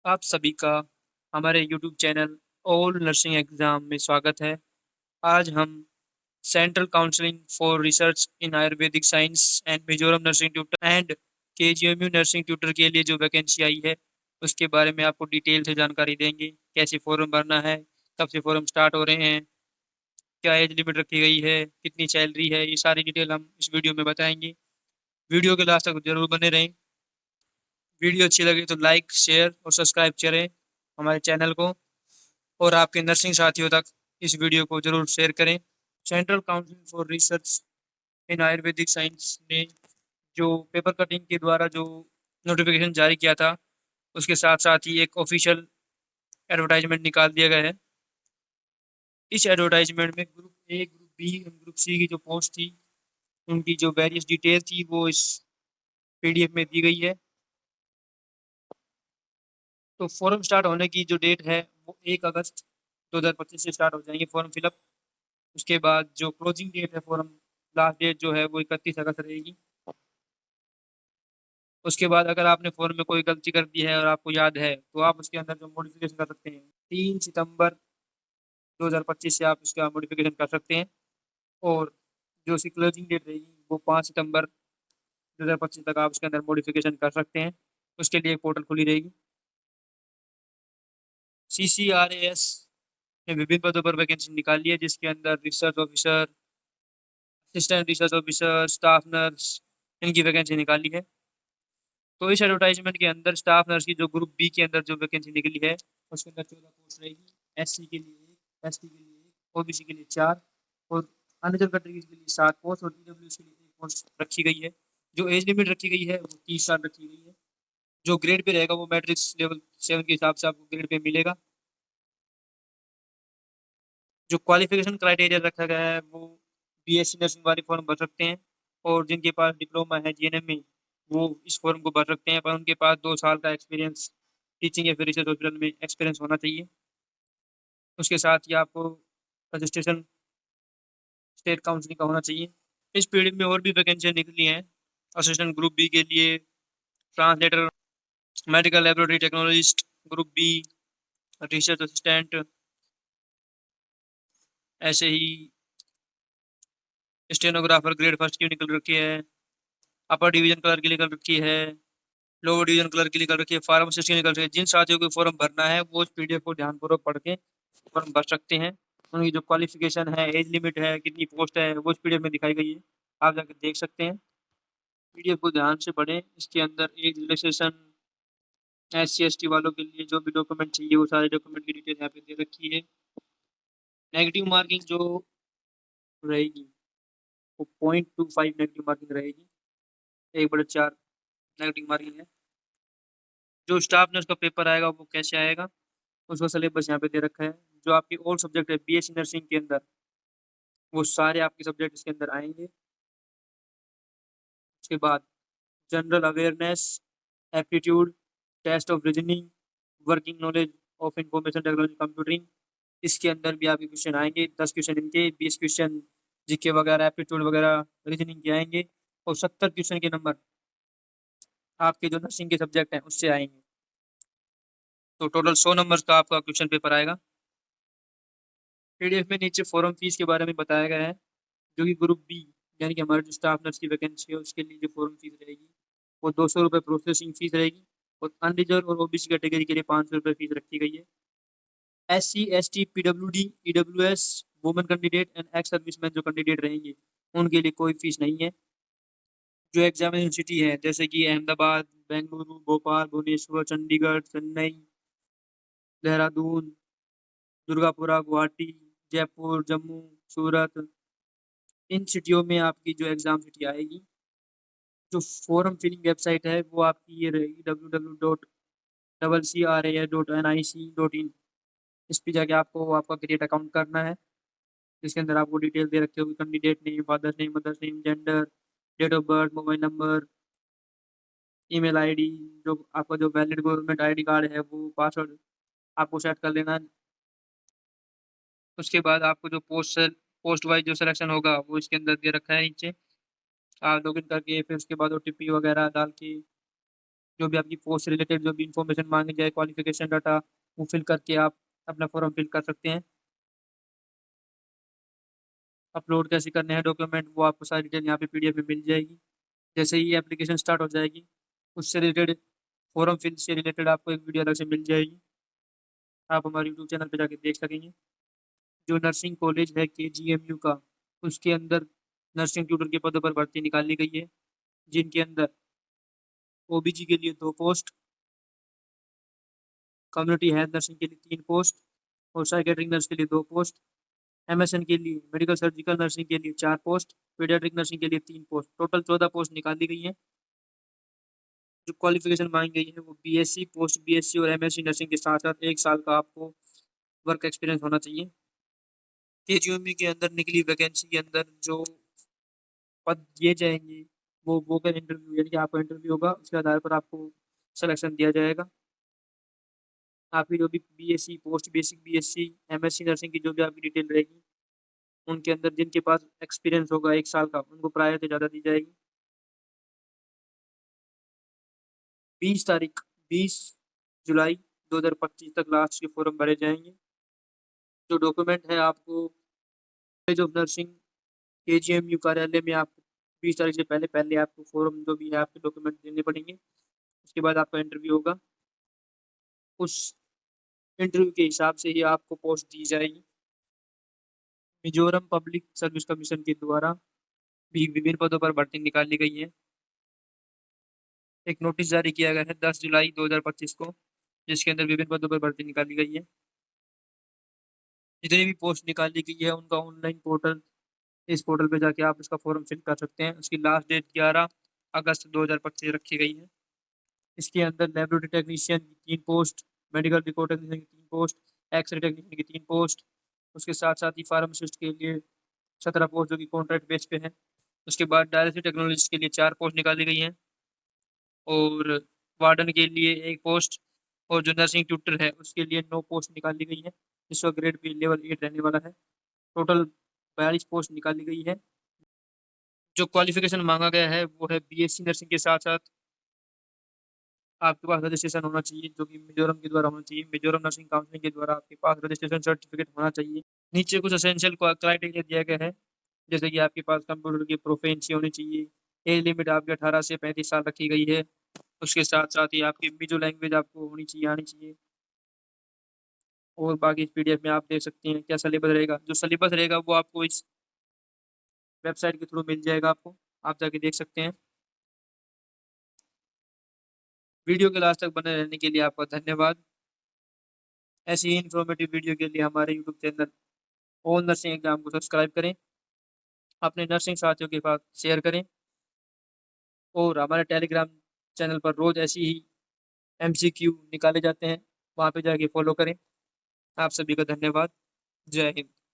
आप सभी का हमारे YouTube channel all nursing exam में स्वागत है। आज हम central counselling for research in Ayurvedic science and Mizoram nursing tutor and KGMU nursing tutor के लिए जो वैकेंसी आई है उसके बारे में आपको डिटेल से जानकारी देंगे। कैसे फॉर्म भरना है, कब से फॉर्म स्टार्ट हो रहे हैं, क्या एज लिमिट रखी गई है, कितनी सैलरी है, ये सारी डिटेल हम इस वीडियो में बताएंगे। वीडियो के लास्ट तक जरूर बने रहें। वीडियो अच्छी लगे तो लाइक, शेयर और सब्सक्राइब करें हमारे चैनल को, और आपके नर्सिंग साथियों तक इस वीडियो को जरूर शेयर करें। Central council for research in Ayurvedic science ने जो पेपर कटिंग के द्वारा जो नोटिफिकेशन जारी किया था, उसके साथ साथ ही एक ऑफिशियल एडवर्टाइजमेंट निकाल दिया गया है। इस एडवर्टाइजमेंट में ग्रुप ए, ग्रुप बी और ग्रुप सी की जो पोस्ट थी, उनकी जो वेरियस डिटेल थी वो इस पीडीएफ में दी गई है। तो फॉर्म स्टार्ट होने की जो डेट है वो 1 अगस्त 2025 से स्टार्ट हो जाएंगे फॉर्म फिलअप। उसके बाद जो क्लोजिंग डेट है, फॉर्म लास्ट डेट जो है वो 31 अगस्त रहेगी। उसके बाद अगर आपने फॉर्म में कोई गलती कर दी है और आपको याद है तो आप उसके अंदर जो मॉडिफिकेशन कर सकते हैं, 3 सितंबर 2025 से आप उसका मॉडिफिकेशन कर सकते हैं। और जो उसकी क्लोजिंग डेट रहेगी वो 5 सितंबर 2025 तक आप उसके अंदर मॉडिफिकेशन कर सकते हैं। उसके लिए एक पोर्टल खुली रहेगी। CCRAS ने विभिन्न पदों पर वैकेंसी निकाली है, जिसके अंदर research officer, assistant research officer, staff nurse, इनकी वैकेंसी निकाली है। तो इस एडवर्टाइजमेंट के अंदर स्टाफ नर्स की जो ग्रुप बी के अंदर जो वैकेंसी निकली है उसके अंदर 14 पोस्ट रहेगी। SC के लिए एक, ST के लिए एक, OBC के लिए 4 और अनरिजर्व कैटेगरी के लिए 7 पोस्ट और EWS के लिए एक पोस्ट रखी गई है। जो एज लिमिट रखी गई है वो 30 साल रखी गई है। जो ग्रेड पे रहेगा वो मैट्रिक्स लेवल 7 के हिसाब से आपको ग्रेड पे मिलेगा। जो क्वालिफिकेशन क्राइटेरिया रखा गया है वो BSc नर्सिंग वाले फॉर्म भर सकते हैं, और जिनके पास डिप्लोमा है GNM में वो इस फॉर्म को भर सकते हैं, पर उनके पास 2 साल का एक्सपीरियंस टीचिंग या फिर रिसर्च हॉस्पिटल में एक्सपीरियंस होना चाहिए। उसके साथ ही आपको रजिस्ट्रेशन स्टेट काउंसिलिंग का होना चाहिए। इस पीरियड में और भी वैकेंसियाँ निकली हैं। असिस्टेंट ग्रुप बी के लिए, translator, medical laboratory technologist group B, research assistant, ऐसे ही स्टेनोग्राफर ग्रेड फर्स्ट की निकल रखी है। अपर डिवीजन क्लर्क की निकल रखी है। लोअर डिवीजन क्लर्क की निकल रखी है। फार्मासिस्ट की निकल रखी है। जिन साथियों को फॉर्म भरना है वो उस PDF को ध्यानपूर्वक पढ़ के फॉर्म भर सकते हैं। उनकी जो क्वालिफिकेशन है, एज लिमिट है, कितनी पोस्ट है, वो उस PDF में दिखाई गई है। आप जाकर देख सकते हैं। PDF को ध्यान से पढ़ें। इसके अंदर एज रिलैक्सेशन, SC ST वालों के लिए जो भी डॉक्यूमेंट चाहिए वो सारे डॉक्यूमेंट की डिटेल यहाँ पे दे रखी है। नेगेटिव मार्किंग जो रहेगी वो 0.25 नेगेटिव मार्किंग रहेगी। 1/4 नेगेटिव मार्किंग है। जो स्टाफ नर्स का पेपर आएगा वो कैसे आएगा, उसका सिलेबस यहाँ पे दे रखा है। जो आपकी ऑल सब्जेक्ट है BSc नर्सिंग के अंदर, वो सारे आपके सब्जेक्ट इसके अंदर आएंगे। उसके बाद general awareness, aptitude, test of reasoning, working knowledge of information technology, computering, इसके अंदर भी आपके क्वेश्चन आएंगे। 10 क्वेश्चन इनके, 20 क्वेश्चन जीके वगैरह, एप्टीट्यूड वगैरह, रीजनिंग के आएंगे। और 70 क्वेश्चन के नंबर आपके जो नर्सिंग के सब्जेक्ट हैं उससे आएंगे। तो टोटल 100 नंबर का आपका क्वेश्चन पेपर आएगा। PDF में नीचे फॉर्म फीस के बारे में बताया गया है। जो कि ग्रुप बी यानी कि हमारे जो स्टाफ नर्स की वैकेंसी है उसके लिए जो फॉर्म फीस रहेगी वो 200 रुपये प्रोसेसिंग फीस रहेगी। और अनरिजर्व और OBC कैटेगरी के लिए 500 रुपये फीस रखी गई है। SC ST PWD EWS women candidate and ex serviceman जो कैंडिडेट रहेंगे उनके लिए कोई फीस नहीं है। जो एग्जामिनेशन सिटी है जैसे कि अहमदाबाद, बेंगलुरु, भोपाल, भुवनेश्वर, चंडीगढ़, चेन्नई, देहरादून, दुर्गापुरा, गुवाहाटी, जयपुर, जम्मू, सूरत, इन सिटियों में आपकी जो एग्जाम सिटी आएगी। जो फॉर्म फिलिंग वेबसाइट है वो आपकी ये रहेगी www.ccras.nic.in। इस पे जाके आपको आपका क्रिएट अकाउंट करना है, जिसके अंदर आपको डिटेल दे रखे होगी, candidate name, father's name, mother's name, gender, date of birth, mobile number, email ID, जो आपका जो वैलिड गवर्नमेंट ID कार्ड है वो, पासवर्ड आपको सेट कर लेना है। उसके बाद आपको जो पोस्ट वाइज जो सिलेक्शन होगा वो इसके अंदर दे रखा है नीचे। आप लॉगिन करके फिर उसके बाद OTP वगैरह डाल के जो भी आपकी पोस्ट से रिलेटेड जो भी इंफॉर्मेशन मांगी जाए, क्वालिफिकेशन डाटा, वो फिल करके आप अपना फॉर्म फिल कर सकते हैं। अपलोड कैसे करने हैं डॉक्यूमेंट, वो आपको सारी डिटेल यहाँ पे पीडीएफ में मिल जाएगी। जैसे ही एप्लीकेशन स्टार्ट हो जाएगी, उससे रिलेटेड फॉर्म फिल से रिलेटेड आपको एक वीडियो अलग से मिल जाएगी, आप हमारे यूट्यूब चैनल पे जाके देख सकेंगे। जो नर्सिंग कॉलेज है KGMU का, उसके अंदर नर्सिंग ट्यूटर के पदों पर भर्ती निकाली गई है, जिनके अंदर OBG के लिए 2 पोस्ट, कम्युनिटी हेल्थ नर्सिंग के लिए 3 पोस्ट और साइकेट्रिक नर्स के लिए 2 पोस्ट, MSN के लिए मेडिकल सर्जिकल नर्सिंग के लिए 4 पोस्ट, पीडियाट्रिक नर्सिंग के लिए 3 पोस्ट, टोटल 14 पोस्ट निकाली गई हैं। जो क्वालिफिकेशन मांगी गई है वो BSc, पोस्ट BSc और MSc नर्सिंग के साथ साथ 1 साल का आपको वर्क एक्सपीरियंस होना चाहिए। KGMU के अंदर निकली वैकेंसी के अंदर जो पद दिए जाएंगे, वो वोकल इंटरव्यू, यानी कि आपका इंटरव्यू होगा, उसके आधार पर आपको सिलेक्शन दिया जाएगा। आपकी जो भी BSc, post basic BSc, MSc nursing की जो भी आपकी डिटेल रहेगी, उनके अंदर जिनके पास एक्सपीरियंस होगा 1 साल का, उनको प्रायोरिटी ज़्यादा दी जाएगी। 20 तारीख 20 जुलाई 2025 तक लास्ट के फॉर्म भरे जाएंगे। जो डॉक्यूमेंट है आपको कॉलेज ऑफ नर्सिंग KGMU कार्यालय में आपको 20 तारीख से पहले पहले आपको फॉर्म जो भी है आपके डॉक्यूमेंट देने पड़ेंगे। उसके बाद आपका इंटरव्यू होगा, उस इंटरव्यू के हिसाब से ही आपको पोस्ट दी जाएगी। मिजोरम पब्लिक सर्विस कमीशन के द्वारा भी विभिन्न पदों पर भर्ती निकाली गई है। एक नोटिस जारी किया गया है 10 जुलाई 2025 को, जिसके अंदर विभिन्न पदों पर भर्ती निकाली गई है। जितनी भी पोस्ट निकाली गई है उनका ऑनलाइन पोर्टल, इस पोर्टल पे जाके आप इसका फॉर्म फिल कर सकते हैं। उसकी लास्ट डेट 11 अगस्त 2025 रखी गई है। इसके अंदर लेबोरेटरी टेक्नीशियन की 3 पोस्ट, मेडिकल रिकॉर्ड टेक्नीशियन की 3 पोस्ट, एक्सरे टेक्नीशियन की 3 पोस्ट, उसके साथ साथ ही फार्मासिस्ट के लिए 17 पोस्ट जो कि कॉन्ट्रैक्ट बेस पे है। उसके बाद डायलिसिस टेक्नोलॉजिस्ट के लिए 4 पोस्ट निकाली गई हैं, और वार्डन के लिए 1 पोस्ट, और जो नर्सिंग ट्यूटर है उसके लिए 9 पोस्ट निकाली गई है, जिसका ग्रेड भी लेवल 8 रहने वाला है। टोटल 42 पोस्ट निकाली गई है। जो क्वालिफिकेशन मांगा गया है वो है BSc नर्सिंग के साथ साथ आपके पास रजिस्ट्रेशन होना चाहिए, जो कि मिजोरम के द्वारा होना चाहिए। मिजोरम नर्सिंग काउंसिलिंग के द्वारा आपके पास रजिस्ट्रेशन सर्टिफिकेट होना चाहिए। नीचे कुछ असेंशियल क्राइटेरिया दिया गया है, जैसे कि आपके पास कंप्यूटर की प्रोफिशिएंसी होनी चाहिए, एज लिमिट आपकी 18 से 35 साल रखी गई है। उसके साथ साथ ही आपकी मिजो लैंग्वेज आपको होनी चाहिए, आनी चाहिए। और बाकी इस PDF में आप देख सकते हैं क्या सिलेबस रहेगा। जो सिलेबस रहेगा वो आपको इस वेबसाइट के थ्रू मिल जाएगा, आपको आप जाके देख सकते हैं। वीडियो के लास्ट तक बने रहने के लिए आपका धन्यवाद। ऐसी ही इन्फॉर्मेटिव वीडियो के लिए हमारे YouTube channel all nursing exam को सब्सक्राइब करें, अपने नर्सिंग साथियों के साथ शेयर करें, और हमारे टेलीग्राम चैनल पर रोज ऐसी ही MCQ निकाले जाते हैं, वहाँ पे जाके फॉलो करें। आप सभी का धन्यवाद। जय हिंद।